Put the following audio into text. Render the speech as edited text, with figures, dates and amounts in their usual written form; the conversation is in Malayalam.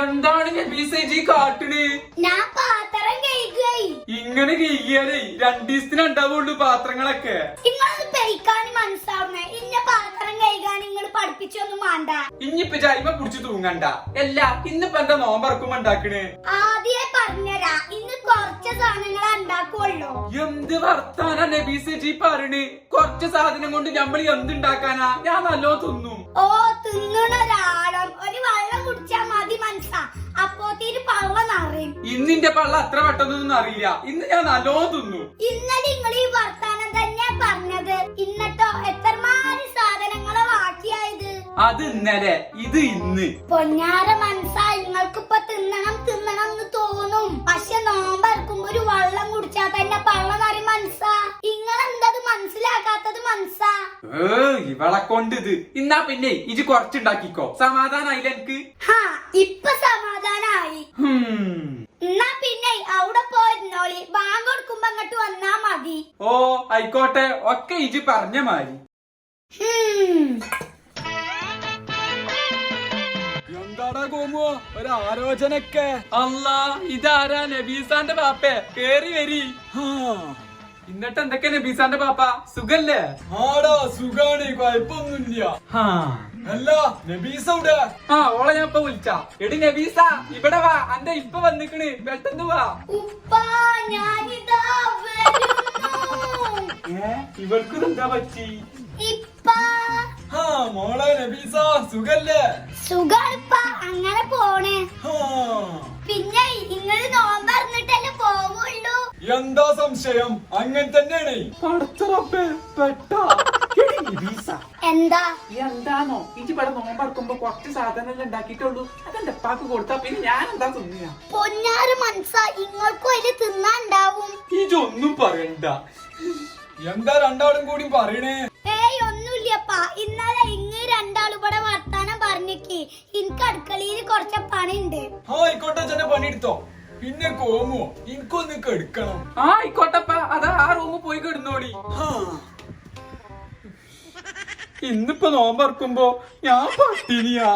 എന്താണ് നബീസേജി കാട്ടണ്? ഞാൻ പാത്രം കഴുകുകയായി. ഇങ്ങനെ കഴുകിയാലേ 2 ദിവസത്തിന് ഉണ്ടാവുള്ളൂ പാത്രങ്ങളൊക്കെ. നിങ്ങളത് പെയ്ക്കാന് മനസ്സാവുന്നേ. ഇന്ന പാത്രം കഴുകാൻ നിങ്ങൾ പഠിപ്പിച്ചൊന്നും വേണ്ട. ഇനിയിപ്പൊ ജൈമ കുടിച്ച് തൂങ്ങണ്ട. അല്ല ഇന്നിപ്പോ എന്താ നോമ്പറക്കുമ്പോ ഉണ്ടാക്കണ്? ആദ്യേ പറഞ്ഞരാ, ഇന്ന് കുറച്ച് സാധനങ്ങളെ ഉണ്ടാക്കുള്ളൂ. എന്ത് വർത്താനാ നബീസേജി പറയണ്? കുറച്ച് സാധനം കൊണ്ട് നമ്മൾ എന്തുണ്ടാക്കാനാ? ഞാൻ നല്ലോ തിന്നും. ഓ, തിന്നണ ഒരാളും ഒരു വെള്ളം കുടിച്ചാ മതി മനസ്സാ. അപ്പോത്തിന് പള്ള നിറയും. ഇന്നിന്റെ പള്ള അത്ര പെട്ടെന്നൊന്നും അറിയില്ല. ഇന്ന് ഞാൻ നല്ലോ തിന്നു. ഇന്നലെ നിങ്ങൾ ഈ വർത്താനം തന്നെ പറഞ്ഞത്. ഇന്നട്ടോ എത്രമാതിരി സാധനങ്ങളെ ബാക്കിയായത്? അത് ഇന്നലെ, ഇത് ഇന്ന്. പൊന്നാര മനസ്സാ, നിങ്ങൾക്കിപ്പൊ തിന്നണം തിന്നണം എന്ന് തോന്നും. പക്ഷെ നോമ്പറക്കുമ്പോ ഒരു വെള്ളം കുടിച്ചാ തന്നെ പള്ള നിറയും മനസ്സാ. നിങ്ങളെന്തത് മനസ്സിലാക്കാത്തത് മനസ്സാ? ഇവളെ കൊണ്ടിത്. ഇന്നാ പിന്നെ ഇജ് കുറച്ചുണ്ടാക്കിക്കോ. സമാധാനായില്ല എനിക്ക്. ഇപ്പൊ സമാധാനായി. എന്നാ പിന്നെ അവിടെ പോയിരുന്നോളി. ബാങ്ക് കൊടുക്കുമ്പോ അങ്ങോട്ട് വന്നാ മതി. ഓ ആയിക്കോട്ടെ. ഒക്കെ ഇജ് പറഞ്ഞ മാതിരി. എന്താടാ കോമോ ഒരു ആലോചനക്കെ? അല്ലാ, ഇതാരാ? നബീസാന്റെ പാപ്പേ. കേറി വരി. എന്നിട്ട് എന്തൊക്കെ നബീസാന്റെ പാപ്പ? സുഖല്ലേ? ആടാ സുഖാണ്, കൊഴപ്പൊന്നുമില്ല. അല്ല നബീസ ഇവിടെ? ഓളെ ഞാൻ ഇപ്പൊ വിളിച്ചാ. എടി നബീസ ഇവിടെ വാ. അന്റെ ഇപ്പൊ വന്നിക്കണ്. പെട്ടെന്ന് വാ. ഉപ്പാ, ഞാനിതാ വരുന്നു. ഇവൾക്ക് എന്താ പറ്റി? ഇപ്പാ. മോളെ നബീസ സുഖല്ലേ? സുഖാണിപ്പാ, അങ്ങനെ പോണേ. പിന്നെ നിങ്ങള് നോമ്പറിഞ്ഞിട്ടല്ലേ പോവുള്ളൂ. എന്താ സംശയം? അങ്ങനെ തന്നെയാണ്. എന്താ എന്താണോ ഇജ് ഇവിടെ നോമ്പറക്കുമ്പോ കുറച്ച് സാധനം ഉണ്ടാക്കിയിട്ടുള്ളൂ. അതെന്റെ ഉപ്പാക്ക് കൊടുത്താ പിന്നെ ഞാൻ എന്താ തിന്നുക? പൊന്നാറ് മനസ്സാ, ഇങ്ങൾക്കും അതില് തിന്നാണ്ടാവും. ഇജൊന്നും പറയണ്ട. എന്താ രണ്ടാളും കൂടി പറയണേ? ഏയ് ഒന്നുമില്ലപ്പാ. ഇന്നലെ ഇങ്ങ് രണ്ടാളും ഇവിടെ വർത്താനം പറഞ്ഞേക്ക്. എനിക്ക് അടുക്കളയിൽ കുറച്ച് പണിയുണ്ട്. ആയിക്കോട്ടെ, ചെന്നെ പണിയെടുത്തോ. പിന്നെ കോമോ എനിക്കൊന്ന് കെടുക്കണം. ആയിക്കോട്ടപ്പ. അതാ ആ റൂമിൽ പോയി കിടന്നോടി. ഇന്നിപ്പോ നോമ്പറക്കുമ്പോ ഞാൻ പട്ടിനിയാ.